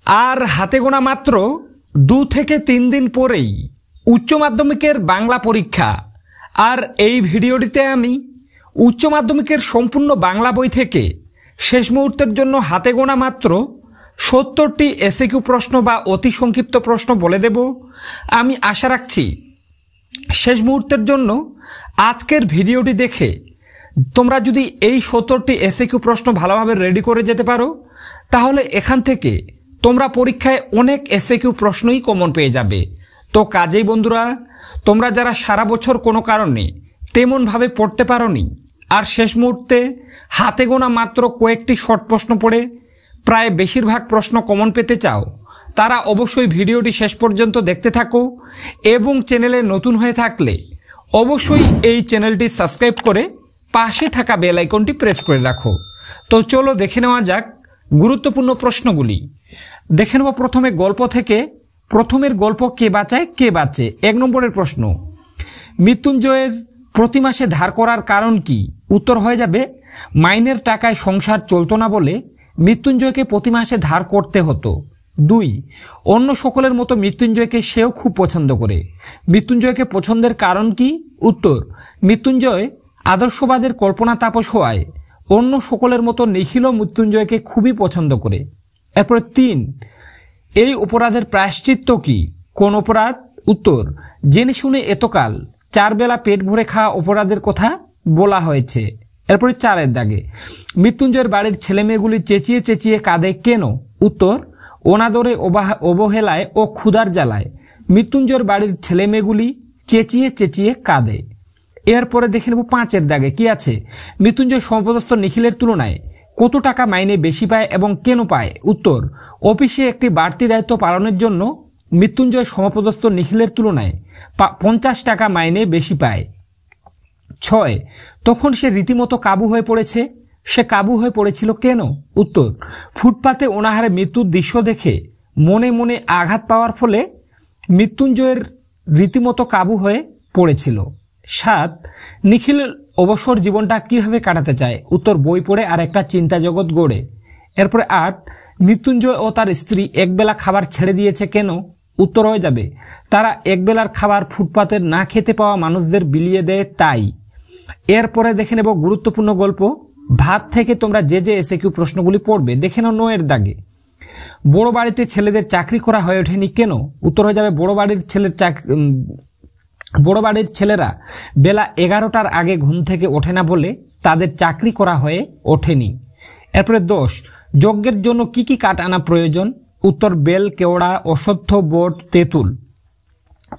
আর হাতে গোনা মাত্র 2 থেকে 3 দিন পরেই উচ্চ মাধ্যমিকের বাংলা পরীক্ষা। আর এই ভিডিওটিতে আমি উচ্চ মাধ্যমিকের সম্পূর্ণ বাংলা বই থেকে শেষ মুহূর্তের জন্য হাতে গোনা মাত্র 70টি এসএকিউ প্রশ্ন বা অতি সংক্ষিপ্ত প্রশ্ন বলে দেব। আমি আশা রাখছি শেষ মুহূর্তের জন্য আজকের ভিডিওটি দেখে তোমরা যদি এই 70টি এসএকিউ প্রশ্ন ভালোভাবে রেডি করে যেতে পারো, তাহলে এখান থেকে তোমরা পরীক্ষায় অনেক এসএকিউ প্রশ্নই কমন পেয়ে যাবে। তো কাজেই বন্ধুরা, তোমরা যারা সারা বছর কোনো কারণে তেমনভাবে পড়তে পারোনি আর শেষ মুহূর্তে হাতে গোনা মাত্র কয়েকটি শর্ট প্রশ্ন পড়ে প্রায় বেশিরভাগ প্রশ্ন কমন পেতে চাও, তারা অবশ্যই ভিডিওটি শেষ পর্যন্ত দেখতে থাকো এবং চ্যানেলে নতুন হয়ে থাকলে অবশ্যই এই চ্যানেলটি সাবস্ক্রাইব করে পাশে থাকা বেল আইকনটি প্রেস করে রাখো। তো চলো দেখে নেওয়া যাক গুরুত্বপূর্ণ প্রশ্নগুলি। দেখে নেব প্রথমে গল্প থেকে। প্রথমের গল্প কে বাঁচায় কে বাঁচে। 1 নম্বরের প্রশ্ন, মৃত্যুঞ্জয়ের প্রতি মাসে ধার করার কারণ কি? উত্তর হয়ে যাবে মাইনের টাকায় সংসার চলতো না বলে মৃত্যুঞ্জয়কে প্রতি মাসে ধার করতে হতো। 2, অন্য সকলের মতো মৃত্যুঞ্জয়কে সেও খুব পছন্দ করে। মৃত্যুঞ্জয়কে পছন্দের কারণ কি? উত্তর, মৃত্যুঞ্জয় আদর্শবাদের কল্পনা তাপস হওয়ায় অন্য সকলের মতো নিখিল মৃত্যুঞ্জয়কে খুবই পছন্দ করে। এরপরে 3, এই অপরাধের প্রায়শ্চিত্ত কি? কোন অপরাধ? উত্তর, জেনে শুনে এতকাল 4 বেলা পেট ভরে খাওয়া অপরাধের কথা বলা হয়েছে। এরপরে 4 দাগে, মৃত্যুঞ্জয়ের বাড়ির ছেলেমেয়েগুলি চেঁচিয়ে চেঁচিয়ে কাঁদে কেন? উত্তর, অনাদরে অবহেলায় ও ক্ষুধার জ্বালায় মৃত্যুঞ্জয়ের বাড়ির ছেলেমেয়েগুলি চেঁচিয়ে চেঁচিয়ে কাঁদে। এরপরে দেখে নেব 5 দাগে কি আছে। মৃত্যুঞ্জয় সমপদস্থ নিখিলের তুলনায় কত টাকা মাইনে বেশি পায় এবং কেন পায়? উত্তর, অফিসে একটি বাড়তি দায়িত্ব পালনের জন্য মৃত্যুঞ্জয় সমপদস্থ নিখিলের তুলনায় 50 টাকা মাইনে বেশি পায়। 6, তখন সে রীতিমতো কাবু হয়ে পড়েছে। সে কাবু হয়ে পড়েছিল কেন? উত্তর, ফুটপাতে অনাহারে মৃত্যুর দৃশ্য দেখে মনে মনে আঘাত পাওয়ার ফলে মৃত্যুঞ্জয়ের রীতিমতো কাবু হয়ে পড়েছিল। 7, নিখিল অবসর জীবনটা কিভাবে কাটাতে চায়? উত্তর, বই পড়ে আর একটা চিন্তা জগৎ গড়ে। এরপরে 8, মৃত্যুঞ্জয় ও তার স্ত্রী একবেলা খাবার ছেড়ে দিয়েছে কেন? উত্তর হয়ে যাবে তারা একবেলার খাবার ফুটপাতের না খেতে পাওয়া মানুষদের বিলিয়ে দেয় তাই। এরপরে দেখে নেব গুরুত্বপূর্ণ গল্প। ভাত থেকে তোমরা যে যে এসএকিউ প্রশ্নগুলি পড়বে। দেখে নাও 9 দাগে, বড় বাড়িতে ছেলেদের চাকরি করা হয়ে ওঠেনি কেন? উত্তর হয়ে যাবে বড় বাড়ির ছেলেরা বেলা 11টার আগে ঘুম থেকে ওঠে না বলে তাদের চাকরি করা হয়ে ওঠেনি। এরপরে 10, যজ্ঞের জন্য কি কি কাঠ আনা প্রয়োজন? উত্তর, বেল, কেওড়া, অশ্বত্থ, বট, তেঁতুল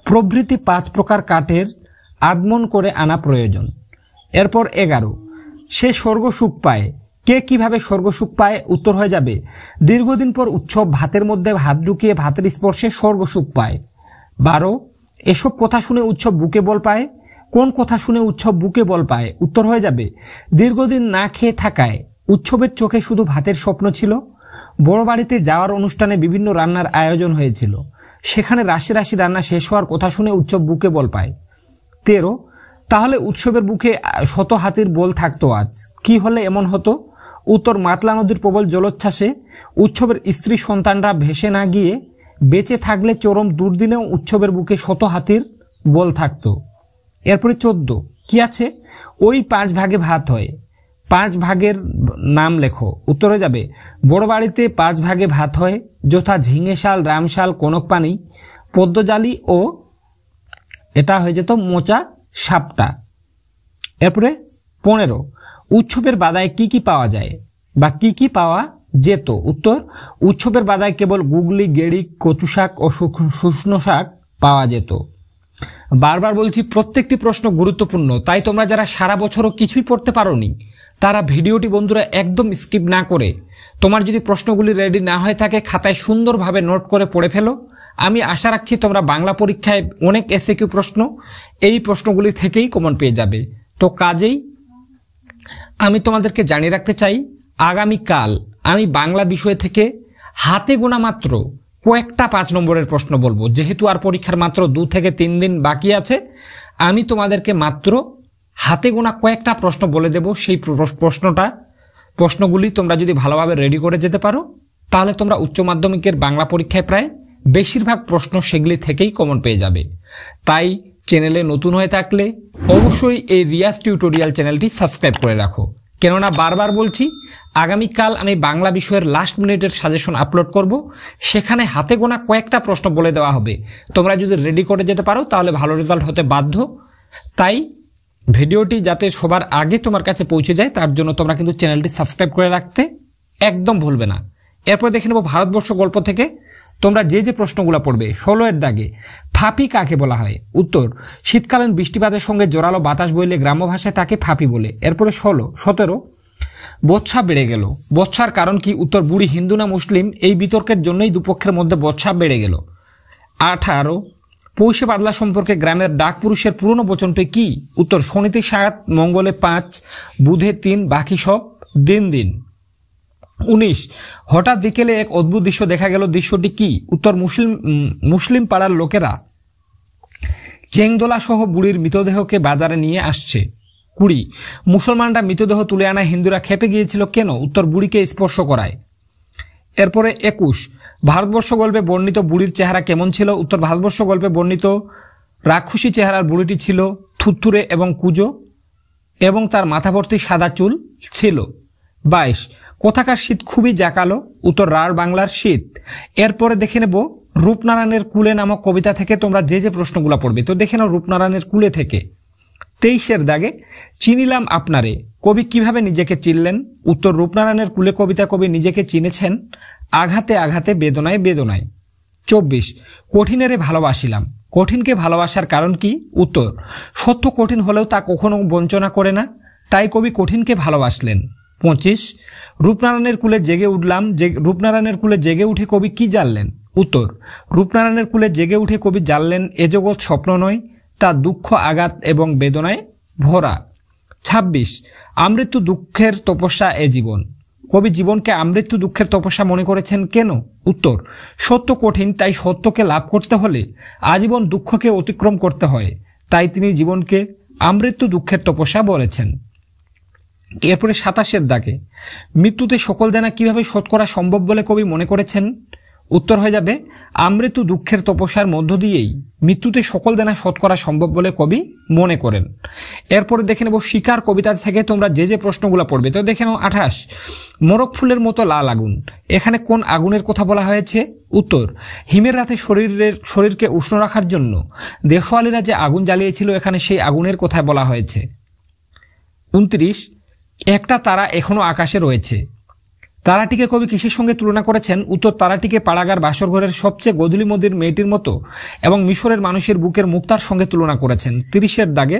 প্রভৃতি 5 প্রকার কাঠের আগমন করে আনা প্রয়োজন। এরপর 11, সে স্বর্গসুখ পায়। কে কিভাবে স্বর্গসুখ পায়? উত্তর হয়ে যাবে দীর্ঘদিন পর উৎসব ভাতের মধ্যে ভাত ঢুকিয়ে ভাতের স্পর্শে স্বর্গসুখ পায়। 12, এসব কথা শুনে উৎসব বুকে বল পায়। কোন কথা শুনে উৎসব বুকে বল পায়? উত্তর হয়ে যাবে দীর্ঘদিন না খেয়ে থাকায় উৎসবের চোখে শুধু ভাতের স্বপ্ন ছিল। বড় বাড়িতে যাওয়ার অনুষ্ঠানে বিভিন্ন রান্নার আয়োজন হয়েছিল, সেখানে রাশি রাশি রান্না শেষ হওয়ার কথা শুনে উৎসব বুকে বল পায়। 13, তাহলে উৎসবের বুকে 100 হাতির বল থাকতো আজ, কি হলে এমন হতো? উত্তর, মাতলা নদীর প্রবল জলোচ্ছ্বাসে উৎসবের স্ত্রী সন্তানরা ভেসে না গিয়ে বেঁচে থাকলে চরম দুর্দিনেও উৎসবের বুকে 100 হাতির বল থাকতো। এরপরে 14, কি আছে? ওই 5 ভাগে ভাত হয়, 5 ভাগের নাম লেখো। উত্তর হয়ে যাবে বড় বাড়িতে 5 ভাগে ভাত হয়, যথা ঝিঙে শাল, রামশাল, কনকপানি, পদ্মজালি ও এটা হয়ে যেত মোচা সাপটা। এরপরে 15, উৎসবের বাদায় কি কি পাওয়া যায় বা কি কি পাওয়া যেত? উত্তর, উৎসবের বাদায় কেবল গুগলি, গেড়ি, কচু শাক ও শুষ্নো শাক পাওয়া যেত। বারবার বলছি, প্রত্যেকটি প্রশ্ন গুরুত্বপূর্ণ, তাই তোমরা যারা সারা বছরও কিছুই পড়তে পারোনি তারা ভিডিওটি বন্ধুরা একদম স্কিপ না করে, তোমার যদি প্রশ্নগুলি রেডি না হয়ে থাকে খাতায় সুন্দরভাবে নোট করে পড়ে ফেলো। আমি আশা রাখছি তোমরা বাংলা পরীক্ষায় অনেক এসএকিউ প্রশ্ন এই প্রশ্নগুলি থেকেই কমন পেয়ে যাবে। তো কাজেই আমি তোমাদেরকে জানিয়ে রাখতে চাই, আগামীকাল আমি বাংলা বিষয় থেকে হাতে গোনা মাত্র কয়েকটা 5 নম্বরের প্রশ্ন বলবো। যেহেতু আর পরীক্ষার মাত্র 2 থেকে 3 দিন বাকি আছে, আমি তোমাদেরকে মাত্র হাতে গোনা কয়েকটা প্রশ্ন বলে দেব। সেই প্রশ্নগুলি তোমরা যদি ভালোভাবে রেডি করে যেতে পারো তাহলে তোমরা উচ্চ মাধ্যমিকের বাংলা পরীক্ষায় প্রায় বেশিরভাগ প্রশ্ন সেগুলি থেকেই কমন পেয়ে যাবে। তাই চ্যানেলে নতুন হয়ে থাকলে অবশ্যই এই রিয়াজ টিউটোরিয়াল চ্যানেলটি সাবস্ক্রাইব করে রাখো, কেননা বারবার বলছি আগামীকাল আমি বাংলা বিষয়ের লাস্ট মিনিটের সাজেশন আপলোড করব, সেখানে হাতে গোনা কয়েকটা প্রশ্ন বলে দেওয়া হবে। তোমরা যদি রেডি করে যেতে পারো তাহলে ভালো রেজাল্ট হতে বাধ্য। তাই ভিডিওটি যাতে সবার আগে তোমার কাছে পৌঁছে যায় তার জন্য তোমরা কিন্তু চ্যানেলটি সাবস্ক্রাইব করে রাখতে একদম ভুলবে না। এরপর দেখে নেব ভারতবর্ষ গল্প থেকে তোমরা যে প্রশ্নগুলো পড়বে। 16 এর দাগে ফাঁপি কাকে বলা হয়? উত্তর, শীতকালীন বৃষ্টিপাতের সঙ্গে জোরালো বাতাস বইলে গ্রাম্য ভাষায় তাকে ফাঁপি বলে। এরপরে 17 বচ্ছা বেড়ে গেল, বচ্ছার কারণ কি? উত্তর, বুড়ি হিন্দু না মুসলিম এই বিতর্কের জন্যই দুপক্ষের মধ্যে বচ্ছা বেড়ে গেল। 18 পৌষে বাদলা সম্পর্কে গ্রামের ডাক পুরুষের পুরনো বচনটি কি? উত্তর, শনিতে 7, মঙ্গলে 5, বুধে 3, বাকি সব দিন দিন। 19 হঠাৎ বিকেলে এক অদ্ভুত দৃশ্য দেখা গেল, দৃশ্যটি কি? উত্তর, মুসলিম পাড়ার লোকেরা চেংদোলা সহ বুড়ির মৃতদেহকে বাজারে নিয়ে আসছে। 20 মুসলমানরা মৃতদেহ তুলে আনায় হিন্দুরা খেপে গিয়েছিল কেন? উত্তর, বুড়িকে স্পর্শ করায়। এরপরে 21 ভারতবর্ষ গল্পে বর্ণিত বুড়ির চেহারা কেমন ছিল? উত্তর, ভারতবর্ষ গল্পে বর্ণিত রাক্ষসী চেহারার বুড়িটি ছিল থুতথুরে এবং কুজো এবং তার মাথা ভর্তি সাদা চুল ছিল। 22 কোথাকার শীত খুবই জাকালো? উত্তর, রাঢ় বাংলার শীত। এরপরে দেখে নেব রূপনারায়ণের কুলে নামক কবিতা থেকে তোমরা যে প্রশ্নগুলো পড়বে। তো দেখে নাও রূপনারায়ণের কুলে থেকে। 23 এর দাগে চিনিলাম আপনারে, কবি কিভাবে নিজেকে চিনলেন? উত্তর, রূপনারায়ণের কুলে কবিতা কবি নিজেকে চিনেছেন আঘাতে আঘাতে বেদনায় বেদনায়। 24 কঠিনেরে ভালোবাসিলাম, কঠিনকে ভালোবাসার কারণ কি? উত্তর, সত্য কঠিন হলেও তা কখনো বঞ্চনা করে না, তাই কবি কঠিনকে ভালোবাসলেন। 25 রূপনারায়ণের কুলে জেগে উঠলাম, রূপনারায়ণের কুলে জেগে উঠে কবি কি জানলেন? উত্তর, রূপনারায়ণের কুলে জেগে উঠে কবি জানলেন এ জগৎ স্বপ্ন নয়, তা দুঃখ আঘাত এবং বেদনায় ভরা। 26 আমৃত্যু দুঃখের তপস্যা এ জীবন, কবি জীবনকে আমৃত্যু দুঃখের তপস্যা মনে করেছেন কেন? উত্তর, সত্য কঠিন, তাই সত্যকে লাভ করতে হলে আজীবন দুঃখকে অতিক্রম করতে হয়, তাই তিনি জীবনকে আমৃত্যু দুঃখের তপস্যা বলেছেন। এরপরে 27 এর দাগে মৃত্যুতে সকল দেনা কিভাবে শোধ করা সম্ভব বলে কবি মনে করেছেন? উত্তর হয়ে যাবে আমৃত্যু দুঃখের তপস্যার মধ্য দিয়েই মৃত্যুতে সকল দেনা শোধ করা সম্ভব বলে কবি মনে করেন। এরপরে দেখে নেব শিকার কবিতা থেকে তোমরা যে প্রশ্নগুলো পড়বে। তো দেখে নাও 28 মোরগ ফুলের মতো লাল আগুন, এখানে কোন আগুনের কথা বলা হয়েছে? উত্তর, হিমের রাতে শরীরকে উষ্ণ রাখার জন্য দেশওয়ালিরা যে আগুন জ্বালিয়েছিল এখানে সেই আগুনের কথা বলা হয়েছে। 29 একটা তারা এখনো আকাশে রয়েছে, তারাটিকে কবি কিসের সঙ্গে তুলনা করেছেন? উত্তর, তারাটিকে পাড়াগার বাসর ঘরের সবচেয়ে গধূলি মদির মেয়েটির মতো এবং মিশরের মানুষের বুকের মুক্তার সঙ্গে তুলনা করেছেন। 30 এর দাগে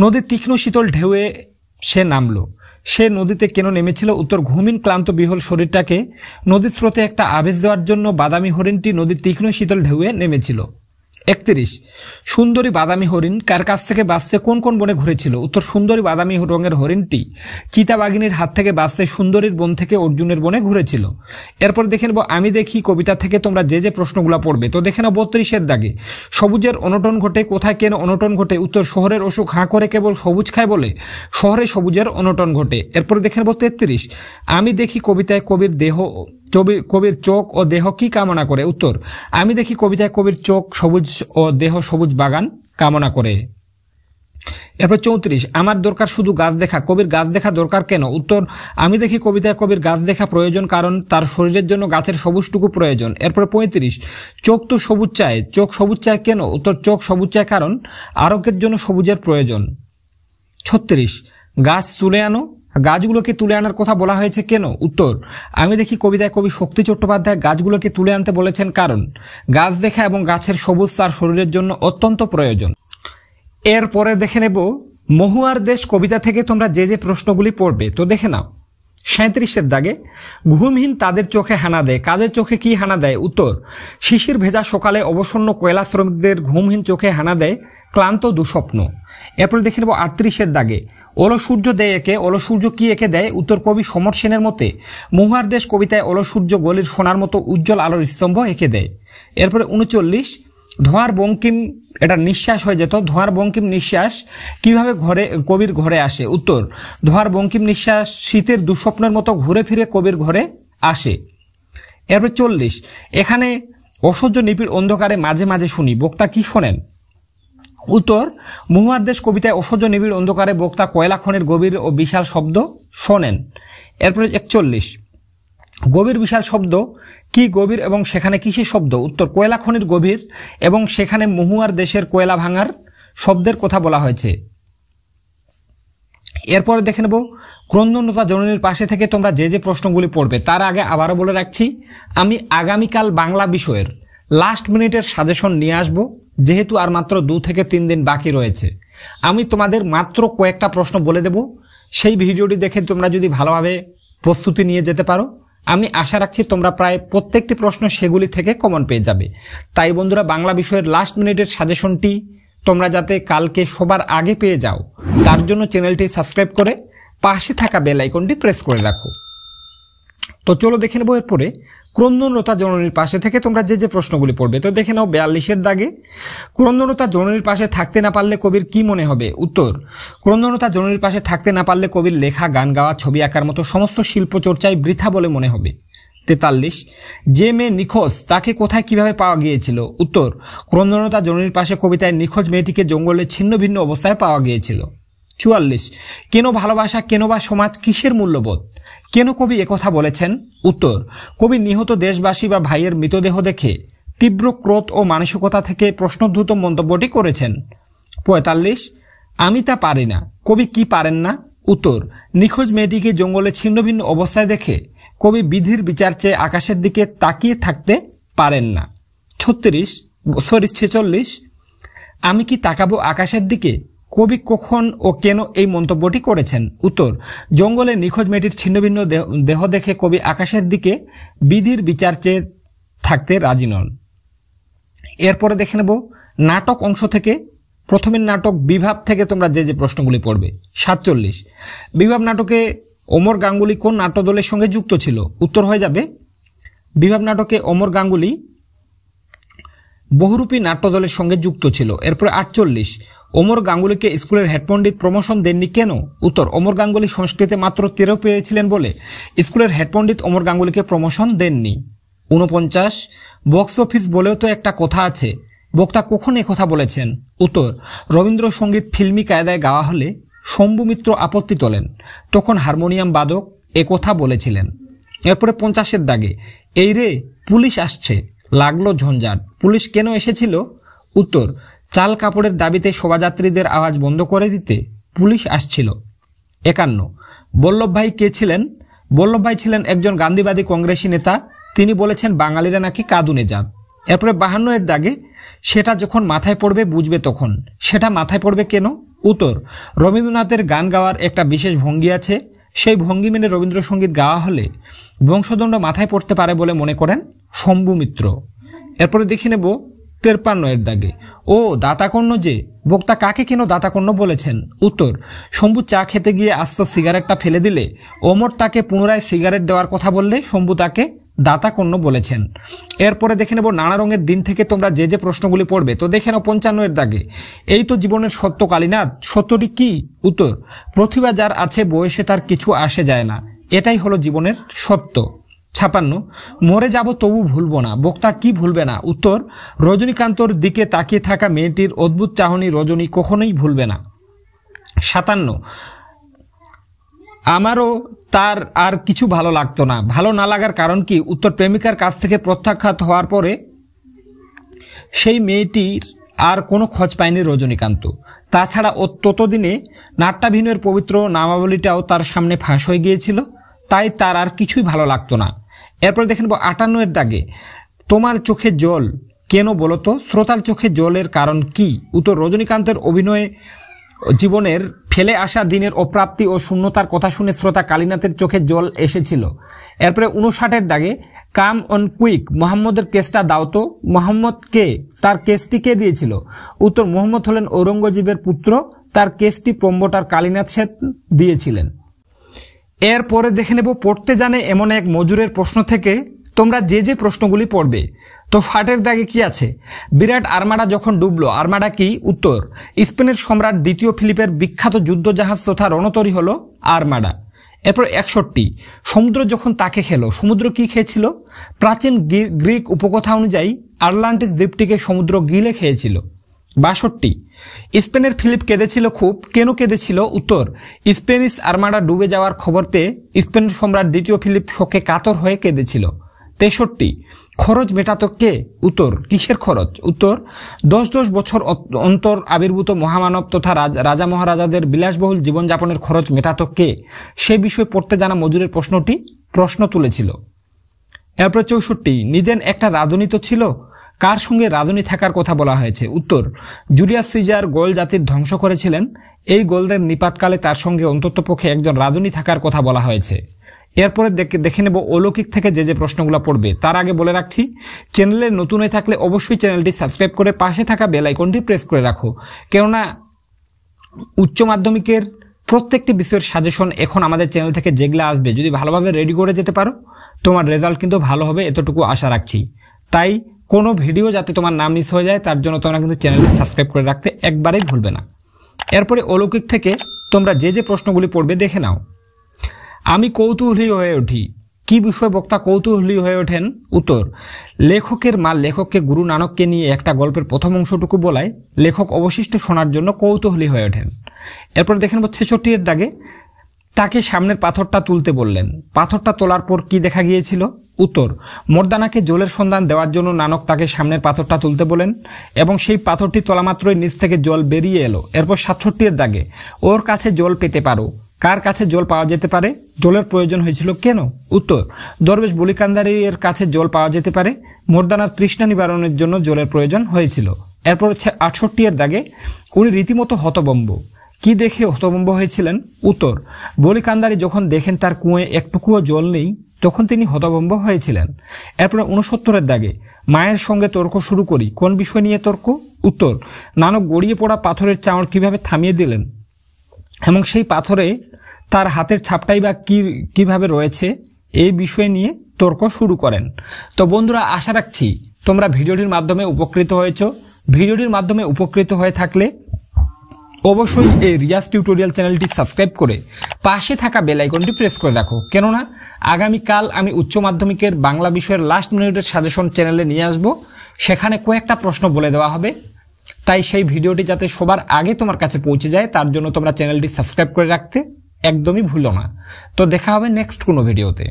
নদীর তীক্ষ্ণ শীতল ঢেউয়ে সে নামলো, সে নদীতে কেন নেমেছিল? উত্তর, ঘুমিন ক্লান্ত বিহল শরীরটাকে নদীর স্রোতে একটা আবেশ দেওয়ার জন্য বাদামি হরিণটি নদীর তীক্ষ্ণ শীতল ঢেউয়ে নেমেছিল। 31 সুন্দরী বাদামি হরিণ কার কাছ থেকে বাঁচতে কোন কোন বনে ঘুরেছিল? উত্তর, সুন্দরী বাদামি রঙের হরিণটি চিতাবাঘিনীর হাত থেকে বাঁচতে সুন্দরীর বন থেকে অর্জুনের বনে ঘুরেছিল। এরপর দেখে নেব আমি দেখি কবিতা থেকে তোমরা যে প্রশ্নগুলো পড়বে। তো দেখে নাও 32 এর দাগে সবুজের অনটন ঘটে, কোথায় কেন অনটন ঘটে? উত্তর, শহরের অসুখ হাঁ করে কেবল সবুজ খায় বলে শহরে সবুজের অনটন ঘটে। এরপর দেখে নেব 33 আমি দেখি কবিতায় কবির চোখ ও দেহ কি কামনা করে? উত্তর, আমি দেখি কবিতায় কবির চোখ সবুজ ও দেহ সবুজ বাগান কামনা করে। এরপর 34 আমার দরকার শুধু গাছ দেখা, কবির গাছ দেখা দরকার কেন? উত্তর, আমি দেখি কবিতায় কবির গাছ দেখা প্রয়োজন কারণ তার শরীরের জন্য গাছের সবুজটুকু প্রয়োজন। এরপর 35 চোখ তো সবুজ চায়, চোখ সবুজ চায় কেন? উত্তর, চোখ সবুজ চায় কারণ আরোগ্যের জন্য সবুজের প্রয়োজন। 36 গাছ তুলে আনো, গাছগুলোকে তুলে আনার কথা বলা হয়েছে কেন? উত্তর, আমি দেখি কবিতায় কবি শক্তি চট্টোপাধ্যায় গাছগুলোকে তুলে আনতে বলেছেন কারণ গাছ দেখা এবং গাছের সবুজ তার শরীরের জন্য অত্যন্ত প্রয়োজন। এরপরে দেখে নেব মহুয়ার দেশ কবিতা থেকে তোমরা যে প্রশ্নগুলি পড়বে। তো দেখে নাও 37 এর দাগে ঘুমহীন তাদের চোখে হানা দেয়, কাদের চোখে কি হানা দেয়? উত্তর, শিশির ভেজা সকালে অবসন্ন কয়লা শ্রমিকদের ঘুমহীন চোখে হানা দেয় ক্লান্ত দুঃস্বপ্ন। এরপর দেখে নেব 38 এর দাগে অলসূর্য দেয় একে, অলসূর্য কি একে দেয়? উত্তর, কবি সমর সেনের মতে মহুয়ার দেশ কবিতায় অলসূর্য গলির সোনার মতো উজ্জ্বল আলোর স্তম্ভ এঁকে দেয়। এরপরে 39 ধোঁয়ার বঙ্কিম, এটা নিঃশ্বাস হয়ে যেত, ধোঁয়ার বঙ্কিম নিঃশ্বাস কিভাবে কবির ঘরে আসে? উত্তর, ধোঁয়ার বঙ্কিম নিঃশ্বাস শীতের দুঃস্বপ্নের মতো ঘুরে ফিরে কবির ঘরে আসে। এরপর 40, এখানে অসহ্য নিবিড় অন্ধকারে মাঝে মাঝে শুনি, বক্তা কি শোনেন? উত্তর, মহুয়ার দেশ কবিতায় অসহ্য নিবিড় অন্ধকারে বক্তা কয়লা খনির গভীর ও বিশাল শব্দ শোনেন। এরপরে 41, গভীর বিশাল শব্দ কি গভীর এবং সেখানে কিসের শব্দ? উত্তর, কয়লা খনির গভীর এবং সেখানে মহুয়ার দেশের কয়লা ভাঙার শব্দের কথা বলা হয়েছে। এরপরে দেখে নেব ক্রন্দনরতা জননীর পাশে থেকে তোমরা যে যে প্রশ্নগুলি পড়বে তার আগে আবারও বলে রাখছি, আমি আগামীকাল বাংলা বিষয়ের লাস্ট মিনিটের সাজেশন নিয়ে আসব, যেহেতু আর মাত্র 2 থেকে 3 দিন বাকি রয়েছে। আমি তোমাদের মাত্র কয়েকটা প্রশ্ন বলে দেব, সেই ভিডিওটি দেখে তোমরা যদি ভালোভাবে প্রস্তুতি নিয়ে যেতে পারো, আমি আশা রাখছি তোমরা প্রায় প্রত্যেকটি প্রশ্ন সেগুলি থেকে কমন পেয়ে যাবে। তাই বন্ধুরা, বাংলা বিষয়ের লাস্ট মিনিটের সাজেশনটি তোমরা যাতে কালকে সবার আগে পেয়ে যাও, তার জন্য চ্যানেলটি সাবস্ক্রাইব করে পাশে থাকা বেল আইকনটি প্রেস করে রাখো। তো চলো দেখে নেবো এরপরে ক্রন্দনরতা জননীর পাশে থেকে তোমরা যে যে প্রশ্নগুলি পড়বে। তো দেখে নাও 42-এর দাগে, ক্রন্দনরতা জননীর পাশে থাকতে না পারলে কবির কি মনে হবে? উত্তর, ক্রন্দনরতা জননীর পাশে থাকতে না পারলে কবির লেখা, গান গাওয়া, ছবি আঁকার মতো সমস্ত শিল্প চর্চায় বৃথা বলে মনে হবে। 43, যে মেয়ে নিখোঁজ তাকে কোথায় কিভাবে পাওয়া গিয়েছিল? উত্তর, ক্রন্দনরতা জননীর পাশে কবিতায় নিখোঁজ মেয়েটিকে জঙ্গলে ছিন্ন ভিন্ন অবস্থায় পাওয়া গিয়েছিল। 44, কেন ভালোবাসা, কেন বা সমাজ, কিসের মূল্যবোধ? কেন কবি একথা বলেছেন? উত্তর, কবি নিহত দেশবাসী বা ভাইয়ের মৃতদেহ দেখে তীব্র ক্রোধ ও মানসিকতা থেকে প্রশ্নোদ্ধত মন্তব্যটি করেছেন। 45, আমি তা পারি না, কবি কি পারেন না? উত্তর, নিখোঁজ মেয়েটিকে জঙ্গলে ছিন্ন ভিন্ন অবস্থায় দেখে কবি বিধির বিচার চেয়ে আকাশের দিকে তাকিয়ে থাকতে পারেন না। 46, আমি কি তাকাবো আকাশের দিকে, কবি কখন ও কেন এই মন্তব্যটি করেছেন? উত্তর, জঙ্গলে নিখোঁজ মেয়েটির ছিন্নভিন্ন দেহ দেখে কবি আকাশের দিকে বিধির বিচার চেয়ে থাকতে রাজি নন। এরপরে দেখে নেব নাটক অংশ থেকে, প্রথমের নাটক বিভাব থেকে তোমরা যে যে প্রশ্নগুলি পড়বে। 47, বিভাব নাটকে অমর গাঙ্গুলি কোন নাট্যদলের সঙ্গে যুক্ত ছিল? উত্তর হয়ে যাবে, বিভাব নাটকে অমর গাঙ্গুলি বহুরূপী নাট্যদলের সঙ্গে যুক্ত ছিল। এরপরে 48, অমর গাঙ্গুলিকে স্কুলের হেডপণ্ডিত প্রমোশন দেননি কেন? উত্তর, অমর গাঙ্গুলি সংস্কৃতে মাত্র 13 পেয়েছিলেন বলে স্কুলের হেডপণ্ডিত অমর গাঙ্গুলিকে প্রমোশন দেননি। 49, বক্স অফিস বলেও তো একটা কথা আছে, বক্তা কখন কথা বলেছেন? উত্তর, রবীন্দ্রসঙ্গীত ফিল্মি কায়দায় গাওয়া হলে শম্ভু মিত্র আপত্তি তোলেন, তখন হারমোনিয়াম বাদক একথা বলেছিলেন। এরপরে 50-এর দাগে, এই রে পুলিশ আসছে, লাগলো ঝঞ্ঝাট, পুলিশ কেন এসেছিল? উত্তর, চাল কাপড়ের দাবিতে শোভাযাত্রীদের আওয়াজ বন্ধ করে দিতে পুলিশ আসছিল। 51, বল্লভভাই কে ছিলেন? বল্লভভাই ছিলেন একজন গান্ধীবাদী কংগ্রেসী নেতা, তিনি বলেছেন বাঙালিরা নাকি কাঁদুনে জাত। এরপরে 52-এর দাগে, সেটা যখন মাথায় পড়বে বুঝবে তখন, সেটা মাথায় পড়বে কেন? উত্তর, রবীন্দ্রনাথের গান গাওয়ার একটা বিশেষ ভঙ্গি আছে, সেই ভঙ্গি মেনে রবীন্দ্রসঙ্গীত গাওয়া হলে বংশদণ্ড মাথায় পড়তে পারে বলে মনে করেন শম্ভু মিত্র। এরপরে দেখে নেব 53-এর দাগে, ও দাতাকর্ণ যে, বক্তা কাকে কেন দাতাকর্ণ বলেছেন? উত্তর, শম্ভু চা খেতে গিয়ে আস্ত সিগারেটটা ফেলে দিলে অমর তাকে পুনরায় সিগারেট দেওয়ার কথা বললে শম্ভু তাকে দাতাকর্ণ বলেছেন। এরপরে দেখে নেব নানা রঙের দিন থেকে তোমরা যে যে প্রশ্নগুলি পড়বে। তো দেখে নাও 55-এর দাগে, এই তো জীবনের সত্য কালীনাথ, সত্যটি কি? উত্তর, প্রতিভা যার আছে বয়সে তার কিছু আসে যায় না, এটাই হলো জীবনের সত্য। 56, মরে যাব তবু ভুলবো না, বক্তা কি ভুলবে না? উত্তর, রজনীকান্তর দিকে তাকিয়ে থাকা মেয়েটির অদ্ভুত চাহনি রজনী কখনোই ভুলবে না। 57, আমারও তার আর কিছু ভালো লাগতো না, ভালো না লাগার কারণ কি? উত্তর, প্রেমিকার কাছ থেকে প্রত্যাখ্যাত হওয়ার পরে সেই মেয়েটির আর কোনো খোঁজ পায়নি রজনীকান্ত। তাছাড়া ও ততদিনে নাট্যাভিনয়ের পবিত্র নামাবলীটাও তার সামনে ফাঁস হয়ে গিয়েছিল, তাই তার আর কিছুই ভালো লাগতো না। এরপর দেখে নেব 58-এর দাগে, তোমার চোখে জল কেন বলতো? শ্রোতার চোখে জলের কারণ কি? উত্তর, রজনীকান্তের অভিনয়ে জীবনের ফেলে আসা দিনের অপ্রাপ্তি ও শূন্যতার কথা শুনে শ্রোতা কালীনাথের চোখে জল এসেছিল। এরপরে 59-এর দাগে, কাম অন কুইক, মোহাম্মদের কেসটা দাও তো, মোহাম্মদ কে? তার কেসটি কে দিয়েছিল? উত্তর, মোহাম্মদ হলেন ঔরঙ্গজেবের পুত্র, তার কেসটি প্রম্বটার কালীনাথ সেন দিয়েছিলেন। এরপরে দেখে নেব পড়তে জানে এমন এক মজুরের প্রশ্ন থেকে তোমরা যে যে প্রশ্নগুলি পড়বে। তো ফাটের দাগে কি আছে? বিরাট আর্মাডা যখন ডুবলো, আর্মাডা কি? উত্তর, স্পেনের সম্রাট দ্বিতীয় ফিলিপের বিখ্যাত যুদ্ধজাহাজ তথা রণতরী হলো আর্মাডা। এরপর 61 সমুদ্র যখন তাকে খেলো, সমুদ্র কি খেয়েছিল? প্রাচীন গ্রিক উপকথা অনুযায়ী আটলান্টিস দ্বীপটিকে সমুদ্র গিলে খেয়েছিল। 62 স্পেনের ফিলিপ কেঁদেছিল খুব, কেন কেঁদেছিল? উত্তর, স্পেনিশ আর্মাডা ডুবে যাওয়ার খবর পেয়ে স্পেনের সম্রাট দ্বিতীয় ফিলিপ শোকে কাতর হয়ে কেঁদেছিল। 63 খরচ মেটাতো কে? উত্তর, কিসের খরচ? উত্তর, 10 বছর অন্তর আবির্ভূত মহামানব তথা রাজা মহারাজাদের বিলাসবহুল জীবনযাপনের খরচ মেটাতো কে? সে বিষয়ে পড়তে জানা মজুরের প্রশ্ন তুলেছিল। এরপর 64 নিদেন একটা রাঁধুনি তো ছিল, কার সঙ্গে রাঁধুনি থাকার কথা বলা হয়েছে? উত্তর, জুলিয়াস সিজার গোল জাতির ধ্বংস করেছিলেন, এই গোলদের নিপাতকালে তার সঙ্গে অন্ততপক্ষে একজন রাঁধুনি থাকার কথা বলা হয়েছে। এরপরে দেখে নেব অলৌকিক থেকে যে প্রশ্নগুলো পড়বে। তার আগে বলে রাখছি, চ্যানেলে নতুন হয়ে থাকলে অবশ্যই চ্যানেলটি সাবস্ক্রাইব করে পাশে থাকা বেল আইকনটি প্রেস করে রাখো, কেননা উচ্চ মাধ্যমিকের প্রত্যেকটি বিষয়ের সাজেশন এখন আমাদের চ্যানেল থেকে যেগুলো আসবে, যদি ভালোভাবে রেডি করে যেতে পারো তোমার রেজাল্ট কিন্তু ভালো হবে, এতটুকু আশা রাখছি। তাই কোনো ভিডিও যাতে তোমার নাম মিস হয়ে যায় তার জন্য তোমরা কিন্তু চ্যানেলটি সাবস্ক্রাইব করে রাখতে একবারেই ভুলবে না। এরপরে অলৌকিক থেকে তোমরা যে প্রশ্নগুলি পড়বে দেখে নাও। আমি কৌতূহলী হয়ে উঠি, কি বিষয় বক্তা কৌতূহলী হয়ে ওঠেন? উত্তর, লেখকের মা লেখককে গুরু নানককে নিয়ে একটা গল্পের প্রথম অংশটুকু বলায় লেখক অবশিষ্ট শোনার জন্য কৌতূহলী হয়ে ওঠেন। এরপর দেখে নেব 66 এর দাগে, তাকে সামনের পাথরটা তুলতে বললেন, পাথরটা তোলার পর কি দেখা গিয়েছিল? উত্তর, মর্দানাকে জলের সন্ধান দেওয়ার জন্য নানক তাকে সামনের পাথরটা তুলতে বলেন এবং সেই পাথরটি তোলা মাত্রই নিচ থেকে জল বেরিয়ে এলো। এরপর 67 এর দাগে, ওর কাছে জল পেতে পারো, কার কাছে জল পাওয়া যেতে পারে? জলের প্রয়োজন হয়েছিল কেন? উত্তর, দরবেশ বলিকান্দারি এর কাছে জল পাওয়া যেতে পারে, মর্দানার তৃষ্ণা নিবারণের জন্য জলের প্রয়োজন হয়েছিল। এরপর হচ্ছে 68 এর দাগে, উনি রীতিমতো হতভম্ব, কি দেখে হতভম্ব হয়েছিলেন? উত্তর, বলিকান্দারি যখন দেখেন তার কুঁয়ে একটুকুও জল নেই তখন তিনি হতভম্ব হয়েছিলেন। এরপর 69 এর দাগে, মায়ের সঙ্গে তর্ক শুরু করি, কোন বিষয় নিয়ে তর্ক? উত্তর, নানক গড়িয়ে পড়া পাথরের চাঁড় কিভাবে থামিয়ে দিলেন এবং সেই পাথরে তার হাতের ছাপটাই বা কিভাবে রয়েছে, এই বিষয় নিয়ে তর্ক শুরু করেন। তো বন্ধুরা, আশা রাখছি তোমরা ভিডিওটির মাধ্যমে উপকৃত হয়েছ। ভিডিওটির মাধ্যমে উপকৃত হয়ে থাকলে অবশ্যই এই রিয়াজ টিউটোরিয়াল চ্যানেলটি সাবস্ক্রাইব করে পাশে থাকা বেল আইকনটি প্রেস করে রাখো, কেননা আগামীকাল আমি উচ্চ মাধ্যমিকের বাংলা বিষয়ের লাস্ট মিনিটের সাজেশন চ্যানেলে নিয়ে আসব, সেখানে কয়েকটা প্রশ্ন বলে দেওয়া হবে। তাই সেই ভিডিওটি যাতে সবার আগে তোমার কাছে পৌঁছে যায় তার জন্য তোমরা চ্যানেলটি সাবস্ক্রাইব করে রাখতে একদমই ভুলো না। তো দেখা হবে নেক্সট কোনো ভিডিওতে।